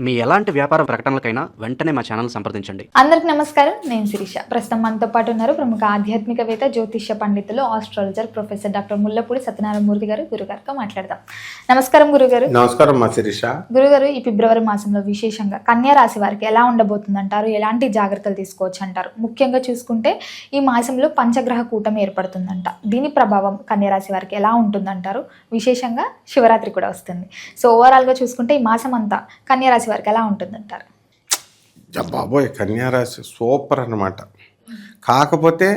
మీ ఎలాంటి వ్యాపార ప్రకటనలకైనా వెంటనే మా ఛానల్ సంప్రదించండి. అందరికి నమస్కారం. నేను శిరీష. ప్రస్తుతం మనతో పాటు ఉన్నారు ప్రముఖ ఆధ్యాత్మికవేత్త, జ్యోతిష్య పండితులు, astrologer professor doctor Mullapudi Satyanarayana Murthy garu. గురుగారితో మాట్లాడదాం. నమస్కారం గురుగారు. నమస్కారం మా శిరీష. గురుగారు, ఈ ఫిబ్రవరి మాసంలో విశేషంగా కన్యా రాశి వారికి ఎలా ఉండబోతుంది అంటారు? ఎలాంటి జాగ్రత్తలు తీసుకోవచ్చు అంటారు? ముఖ్యంగా చూసుకుంటే ఈ మాసంలో పంచగ్రహ కూటమి ఏర్పడుతుందంట. దీని ప్రభావం కన్యా రాశి వారికి ఎలా ఉంటుందంటారు? విశేషంగా శివరాత్రి కూడా వస్తుంది. సో ఓవరాల్గా చూసుకుంటే ఈ మాసం అంతా కన్యా రాశి వారికి ఎలా ఉంటుందంటారు? బాబోయ్, కన్యారాశి సూపర్ అన్నమాట. కాకపోతే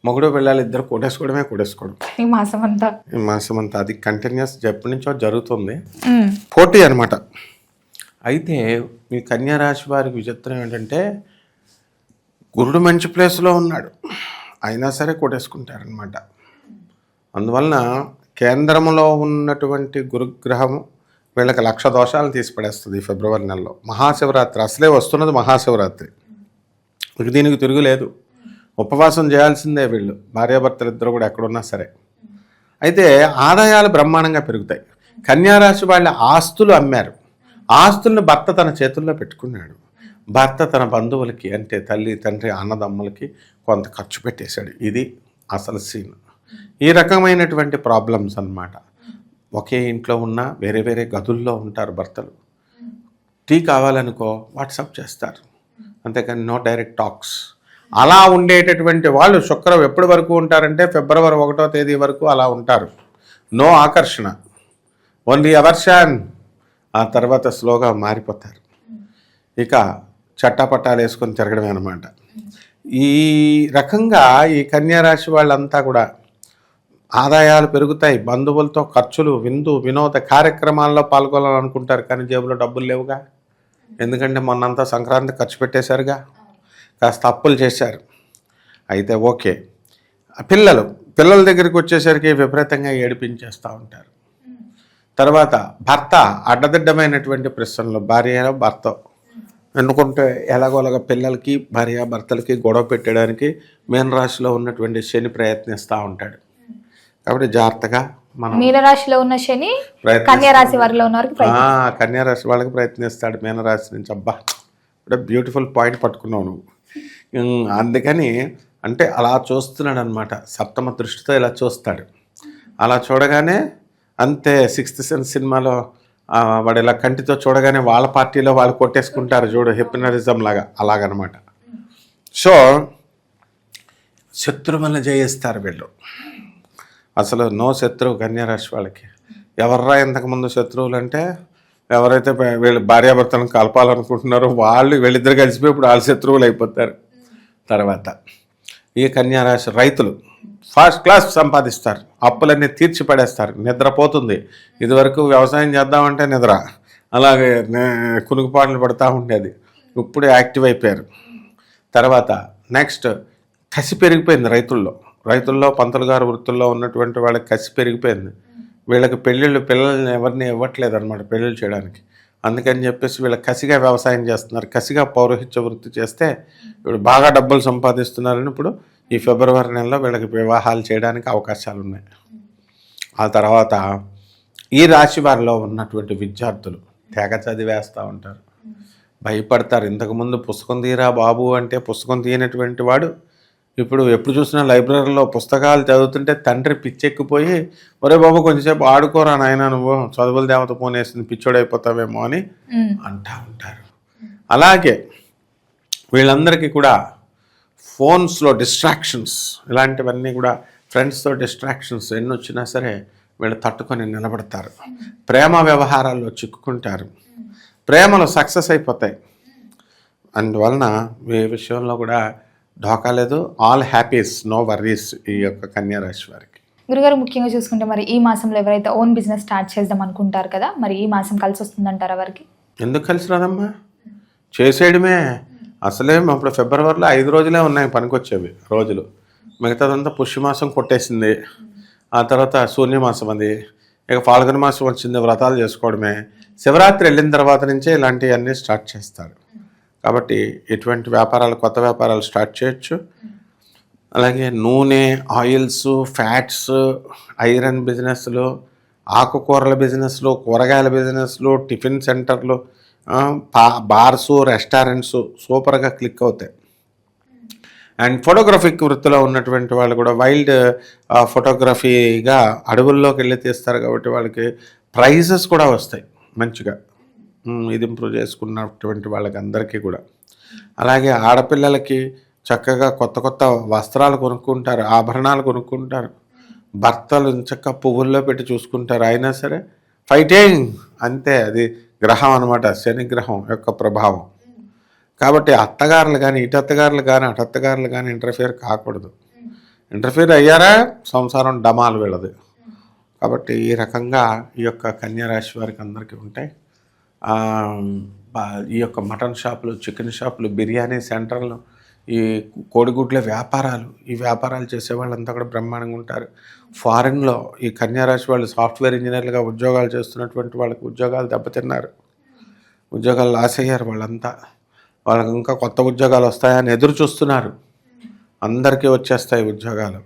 మొగుడు పిల్లలు ఇద్దరు కొట్టేసుకోవడం ఈ మాసం అంతా అది కంటిన్యూస్ ఎప్పటి నుంచో జరుగుతుంది, పోటీ అనమాట. అయితే మీ కన్యారాశి వారికి విచిత్రం ఏంటంటే గురుడు మంచి ప్లేస్లో ఉన్నాడు, అయినా సరే కొట్టేసుకుంటారనమాట. అందువలన కేంద్రంలో ఉన్నటువంటి గురుగ్రహము వీళ్ళకి 1,00,000 దోషాలు తీసి పడేస్తుంది. ఈ ఫిబ్రవరి నెలలో మహాశివరాత్రి అసలే వస్తున్నది. మహాశివరాత్రి దీనికి తిరుగులేదు, ఉపవాసం చేయాల్సిందే వీళ్ళు, భార్యాభర్తలు ఇద్దరు కూడా ఎక్కడున్నా సరే. అయితే ఆదాయాలు బ్రహ్మాండంగా పెరుగుతాయి. కన్యారాశి వాళ్ళ ఆస్తులు అమ్మారు, ఆస్తులను భర్త తన చేతుల్లో పెట్టుకున్నాడు. భర్త తన బంధువులకి అంటే తల్లి తండ్రి అన్నదమ్ములకి కొంత ఖర్చు పెట్టేశాడు. ఇది అసలు సీన్. ఈ రకమైనటువంటి ప్రాబ్లమ్స్ అన్నమాట. ఒకే ఇంట్లో ఉన్న వేరే వేరే గదుల్లో ఉంటారు భర్తలు. టీ కావాలనుకో వాట్సాప్ చేస్తారు, అంతేకాని నో డైరెక్ట్ టాక్స్. అలా ఉండేటటువంటి వాళ్ళు శుక్రం ఎప్పటి వరకు ఉంటారంటే ఫిబ్రవరి 1వ తేదీ వరకు అలా ఉంటారు. నో ఆకర్షణ, ఓన్లీ అవర్షన్. ఆ తర్వాత స్లోగా మారిపోతారు. ఇక చట్టాపట్టాలు వేసుకొని తిరగడమే అనమాట. ఈ రకంగా ఈ కన్యారాశి వాళ్ళంతా కూడా ఆదాయాలు పెరుగుతాయి. బంధువులతో ఖర్చులు, వినోద కార్యక్రమాల్లో పాల్గొనాలనుకుంటారు, కానీ జేబులో డబ్బులు లేవుగా. ఎందుకంటే మొన్నంతా సంక్రాంతి ఖర్చు పెట్టేశారుగా, కాస్త అప్పులు చేశారు. అయితే ఓకే, పిల్లల దగ్గరికి వచ్చేసరికి విపరీతంగా ఏడిపించేస్తూ ఉంటారు. తర్వాత భర్త అడ్డదిడ్డమైనటువంటి ప్రశ్నలు, భార్య భర్త ఎందుకుంటే ఎలాగోలాగా పిల్లలకి భార్యాభర్తలకి గొడవ పెట్టడానికి మీనరాశిలో ఉన్నటువంటి శని ప్రయత్నిస్తూ ఉంటాడు. కాబట్టి జాగ్రత్తగా మనం మీనరాశిలో ఉన్న శని కన్యారాశి వారిలో ఉన్న కన్యారాశి వాళ్ళకి ప్రయత్నిస్తాడు మీనరాశి నుంచి. అబ్బా, ఇప్పుడు బ్యూటిఫుల్ పాయింట్ పట్టుకున్నావు నువ్వు. అందుకని అంటే అలా చూస్తున్నాడు అనమాట, సప్తమ దృష్టితో ఇలా చూస్తాడు. అలా చూడగానే అంతే, 6th సెన్స్ సినిమాలో వాడు ఇలా కంటితో చూడగానే వాళ్ళ పార్టీలో వాళ్ళు కొట్టేసుకుంటారు చూడు, హిప్నటిజం లాగా, అలాగనమాట. సో శత్రువులను జయిస్తారు వీళ్ళు. అసలు నో శత్రువు కన్యారాశి వాళ్ళకి. ఎవర్రా ఇంతకుముందు శత్రువులు అంటే ఎవరైతే వీళ్ళు భార్యాభర్తలను కలపాలనుకుంటున్నారో వీళ్ళిద్దరు కలిసిపోయి ఇప్పుడు వాళ్ళ శత్రువులు అయిపోతారు. తర్వాత ఈ కన్యారాశి రైతులు ఫస్ట్ క్లాస్ సంపాదిస్తారు, అప్పులన్నీ తీర్చి పడేస్తారు, నిద్రపోతుంది. ఇదివరకు వ్యవసాయం చేద్దామంటే నిద్ర, అలాగే కునుకుపాట్లు పడుతూ ఉండేది, ఇప్పుడు యాక్టివ్ అయిపోయారు. తర్వాత నెక్స్ట్ కసి పెరిగిపోయింది రైతుల్లో పంతులు గారు వృత్తుల్లో ఉన్నటువంటి వాళ్ళకి కసి పెరిగిపోయింది. వీళ్ళకి పిల్లల్ని ఎవరిని ఇవ్వట్లేదు అనమాట పెళ్ళిళ్ళు చేయడానికి. అందుకని చెప్పేసి వీళ్ళకి కసిగా వ్యవసాయం చేస్తున్నారు, కసిగా పౌరోహిత్య వృత్తి చేస్తే ఇప్పుడు బాగా డబ్బులు సంపాదిస్తున్నారని ఇప్పుడు ఈ ఫిబ్రవరి నెలలో వీళ్ళకి వివాహాలు చేయడానికి అవకాశాలు ఉన్నాయి. ఆ తర్వాత ఈ రాశి వారిలో ఉన్నటువంటి విద్యార్థులు తెగ చదివేస్తూ ఉంటారు, భయపడతారు. ఇంతకుముందు పుస్తకం తీరా బాబు అంటే పుస్తకం తీయనటువంటి వాడు ఇప్పుడు ఎప్పుడు చూసినా లైబ్రరీలో పుస్తకాలు చదువుతుంటే తండ్రి పిచ్చెక్కిపోయి, ఒరే బాబు కొంచెంసేపు ఆడుకోరా నాయన, నువ్వు చదువుల దేవత పోనేసింది, పిచ్చోడైపోతావేమో అని అంటూ ఉంటారు. అలాగే వీళ్ళందరికీ కూడా ఫోన్స్లో డిస్ట్రాక్షన్స్, ఇలాంటివన్నీ కూడా ఫ్రెండ్స్తో డిస్ట్రాక్షన్స్ ఎన్ని వచ్చినా సరే వీళ్ళు తట్టుకొని నిలబడతారు. ప్రేమ వ్యవహారాల్లో చిక్కుకుంటారు, ప్రేమలు సక్సెస్ అయిపోతాయి. అందువలన ఈ విషయంలో కూడా ఢోకా లేదు, ఆల్ హ్యాపీస్, నో వర్రీస్ ఈ యొక్క కన్యారాశి వారికి. గురుగారు, ముఖ్యంగా చూసుకుంటే మరి ఈ మాసంలో ఎవరైతే ఓన్ బిజినెస్ స్టార్ట్ చేద్దాం అనుకుంటారు కదా, మరి ఈ మాసం కలిసి వస్తుందంటారా వారికి? ఎందుకు కలిసి రాదమ్మా, చేసేయడమే. అసలే అప్పుడు ఫిబ్రవరిలో 5 రోజులే ఉన్నాయి పనికొచ్చేవి రోజులు, మిగతాదంతా పుష్యమాసం కొట్టేసింది. ఆ తర్వాత శూన్యమాసం అది, ఇక ఫాల్గుణ మాసం వచ్చింది, వ్రతాలు చేసుకోవడమే. శివరాత్రి వెళ్ళిన తర్వాత నుంచే ఇలాంటివన్నీ స్టార్ట్ చేస్తారు. కాబట్టి ఇటువంటి వ్యాపారాలు, కొత్త వ్యాపారాలు స్టార్ట్ చేయొచ్చు. అలాగే నూనె, ఆయిల్స్, ఫ్యాట్స్, ఐరన్ బిజినెస్లు, ఆకుకూరల బిజినెస్లు, కూరగాయల బిజినెస్లు, టిఫిన్ సెంటర్లు, బార్సు, రెస్టారెంట్స్ సూపర్గా క్లిక్ అవుతాయి. అండ్ ఫోటోగ్రఫిక్ వృత్తిలో ఉన్నటువంటి వాళ్ళు కూడా వైల్డ్ ఫోటోగ్రఫీగా అడవుల్లోకి వెళ్ళి తీస్తారు కాబట్టి వాళ్ళకి ప్రైజెస్ కూడా వస్తాయి మంచిగా. ఇది ఇంప్రూవ్ చేసుకున్నటువంటి వాళ్ళకి అందరికీ కూడా. అలాగే ఆడపిల్లలకి చక్కగా కొత్త కొత్త వస్త్రాలు కొనుక్కుంటారు, ఆభరణాలు కొనుక్కుంటారు, భర్తలు చక్కగా పువ్వుల్లో పెట్టి చూసుకుంటారు. అయినా సరే ఫైటింగ్ అంతే. అది గ్రహం అనమాట, శని గ్రహం యొక్క ప్రభావం. కాబట్టి అత్తగారులు కానీ ఇటు అత్తగారులు కానీ అటు అత్తగారులు కానీ ఇంటర్ఫియర్ కాకూడదు. ఇంటర్ఫియర్ అయ్యారా సంసారం డమాలు వెళ్ళదు. కాబట్టి ఈ రకంగా ఈ యొక్క కన్యారాశి వారికి అందరికీ ఉంటాయి. ఈ యొక్క మటన్ షాపులు, చికెన్ షాపులు, బిర్యానీ సెంటర్లు, ఈ కోడిగుడ్ల వ్యాపారాలు, ఈ వ్యాపారాలు చేసే వాళ్ళంతా కూడా బ్రహ్మాండంగా ఉంటారు. ఫారిన్లో ఈ కన్యారాశి వాళ్ళు సాఫ్ట్వేర్ ఇంజనీర్లుగా ఉద్యోగాలు చేస్తున్నటువంటి వాళ్ళకి ఉద్యోగాలు దెబ్బతిన్నారు, ఉద్యోగాలు లాస్ అయ్యారు. వాళ్ళకి ఇంకా కొత్త ఉద్యోగాలు వస్తాయని ఎదురు చూస్తున్నారు. అందరికీ వచ్చేస్తాయి ఉద్యోగాలు.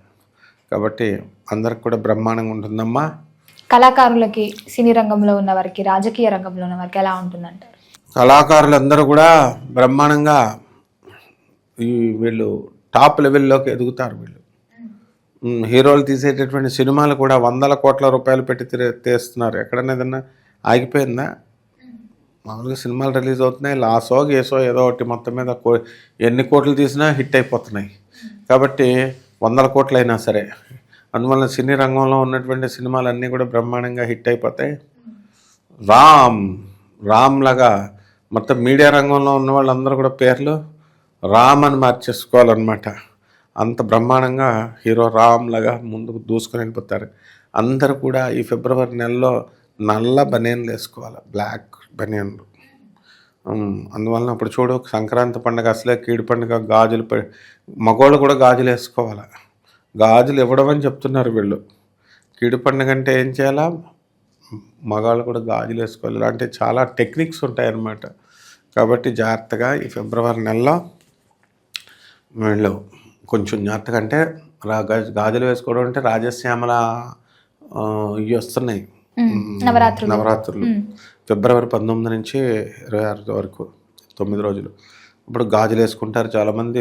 కాబట్టి అందరికి కూడా బ్రహ్మాండంగా ఉంటుందమ్మా. కళాకారులకి, సినీ రంగంలో ఉన్న వారికి, రాజకీయ రంగంలో ఉన్న వారికి ఎలా ఉంటుందంటారు? కళాకారులందరూ కూడా బ్రహ్మాండంగా వీళ్ళు టాప్ లెవెల్లోకి ఎదుగుతారు. వీళ్ళు హీరోలు తీసేటటువంటి సినిమాలు కూడా 100 కోట్ల రూపాయలు పెట్టి తీస్తున్నారు. ఎక్కడన్నా ఏదన్నా ఆగిపోయిందా? మామూలుగా సినిమాలు రిలీజ్ అవుతున్నాయి, లాసో గేసో ఏదో ఒకటి, మొత్తం మీద ఎన్ని కోట్లు తీసినా హిట్ అయిపోతున్నాయి. కాబట్టి 100 కోట్లు అయినా సరే, అందువల్ల సినీ రంగంలో ఉన్నటువంటి సినిమాలన్నీ కూడా బ్రహ్మాండంగా హిట్ అయిపోతాయి. రామ్ లాగా మొత్తం మీడియా రంగంలో ఉన్న వాళ్ళందరూ కూడా పేర్లు రామ్ అని మార్చేసుకోవాలన్నమాట. అంత బ్రహ్మాండంగా హీరో రామ్ లాగా ముందుకు దూసుకొని వెళ్ళిపోతారు. అందరూ కూడా ఈ ఫిబ్రవరి నెలలో నల్ల బనియన్లు వేసుకోవాలి, బ్లాక్ బనియన్లు. అందువలన అప్పుడు చూడు, సంక్రాంతి పండుగ అసలే కీడు పండుగ, గాజులు మగవాళ్ళు కూడా గాజులు వేసుకోవాలి. గాజులు ఇవ్వడం అని చెప్తున్నారు వీళ్ళు. కీడు పండుగ అంటే ఏం చేయాలా? మగవాళ్ళు కూడా గాజులు వేసుకోవాలి. ఇలాంటి చాలా టెక్నిక్స్ ఉంటాయన్నమాట. కాబట్టి జాగ్రత్తగా ఈ ఫిబ్రవరి నెలలో వీళ్ళు కొంచెం జాగ్రత్తగా, అంటే గాజులు వేసుకోవడం అంటే రాజశ్యామల ఇవి వస్తున్నాయి నవరాత్రులు. ఫిబ్రవరి 19 నుంచి 26 వరకు 9 రోజులు. ఇప్పుడు గాజులు వేసుకుంటారు చాలామంది,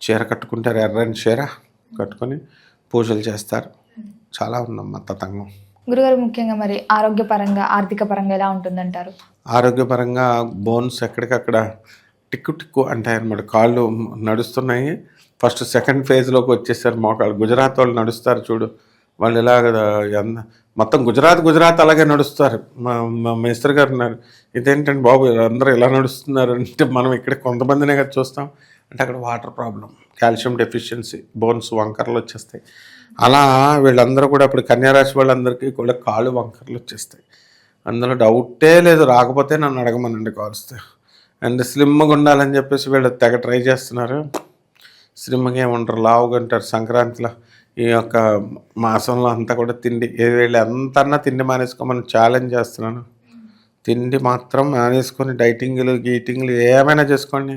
చీర కట్టుకుంటారు, ఎర్రని చీర కట్టుకొని పూజలు చేస్తారు. చాలా ఉందమ్మా తతంగం. గురుగారు, ముఖ్యంగా మరి ఆరోగ్యపరంగా, ఆర్థిక పరంగా ఎలా ఉంటుందంటారు? ఆరోగ్యపరంగా బోన్స్ ఎక్కడికక్కడ టిక్కు అంటాయన్నమాట. కాళ్ళు నడుస్తున్నాయి, ఫస్ట్ సెకండ్ ఫేజ్లోకి వచ్చేసారు మోకాళ్ళు. గుజరాత్ వాళ్ళు నడుస్తారు చూడు, వాళ్ళు ఇలాగ మొత్తం గుజరాత్ అలాగే నడుస్తారు. మా మేస్త్రి గారు ఉన్నారు, ఇదేంటండి బాబు అందరూ ఇలా నడుస్తున్నారు అంటే, మనం ఇక్కడ కొంతమందినే కదా చూస్తాం అంటే, అక్కడ water problem, calcium deficiency, bones వంకర్లు వచ్చేస్తాయి. అలా వీళ్ళందరూ కూడా ఇప్పుడు కన్యారాశి వాళ్ళందరికీ కూడా కాళ్ళు వంకర్లు వచ్చేస్తాయి. అందులో డౌటే లేదు. రాకపోతే నన్ను అడగమనండి కాల్స్తే. అండ్ స్లిమ్గా ఉండాలని చెప్పేసి వీళ్ళు తెగ ట్రై చేస్తున్నారు. స్లిమ్గా ఏమంటారు, లావుగా ఉంటారు. సంక్రాంతిలో ఈ యొక్క మాసంలో అంతా కూడా తిండి, వీళ్ళు ఎంతన్నా తిండి మానేసుకోమని ఛాలెంజ్ చేస్తున్నాను. తిండి మాత్రం మానేసుకొని డైటింగ్లు గీటింగ్లు ఏమైనా చేసుకోండి,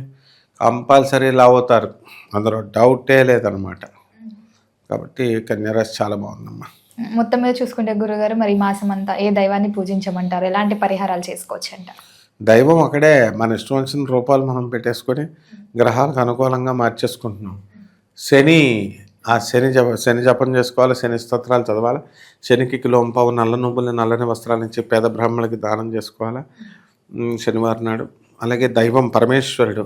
కంపల్సరీ లావు అవుతారు. అందులో డౌటే లేదనమాట. కాబట్టి కన్యారాశి చాలా బాగుందమ్మా. మొత్తం మీద చూసుకుంటే గురుగారు, మరి ఈ మాసం అంతా ఏ దైవాన్ని పూజించమంటారు? ఎలాంటి పరిహారాలు చేసుకోవచ్చు అంటారు? దైవం ఒకడే, మన ఇష్టం వచ్చిన రూపాలు మనం పెట్టేసుకొని గ్రహాలకు అనుకూలంగా మార్చేసుకుంటున్నాం. శని జపం చేసుకోవాలి, శని స్తోత్రాలు చదవాలి, శనికి కిలోంపావు నల్ల నువ్వుల్ని, నల్లని వస్త్రాలు ఇచ్చి పేద బ్రాహ్మణులకి దానం చేసుకోవాలి శనివారం నాడు. అలాగే దైవం పరమేశ్వరుడు,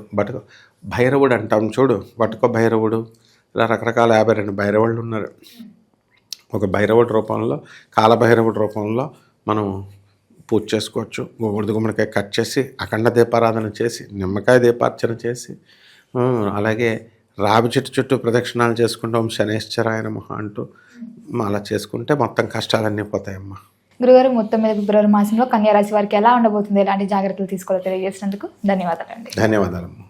భైరవుడు అంటాం చూడు, బటుక భైరవుడు, ఇలా రకరకాల 52 భైరవుళ్ళు ఉన్నారు. ఒక భైరవుడి రూపంలో, కాలభైరవుడి రూపంలో మనం పూజ చేసుకోవచ్చు. బూడిద గుమ్మడికాయ కట్ చేసి అఖండ దీపారాధన చేసి, నిమ్మకాయ దీపార్చన చేసి, అలాగే రావి చెట్టు చుట్టూ ప్రదక్షిణాలు చేసుకుంటాం, శనేశ్వరాయ నమః అంటూ అలా చేసుకుంటే మొత్తం కష్టాలన్నీ పోతాయమ్మా. గురుగారు, మొత్తం మీద ఫిబ్రవరి మాసంలో కన్యారాశి వారికి ఎలా ఉండబోతుంది, ఎలాంటి జాగ్రత్తలు తీసుకోవాలో తెలియజేసినందుకు ధన్యవాదాలండి. ధన్యవాదాలమ్మా.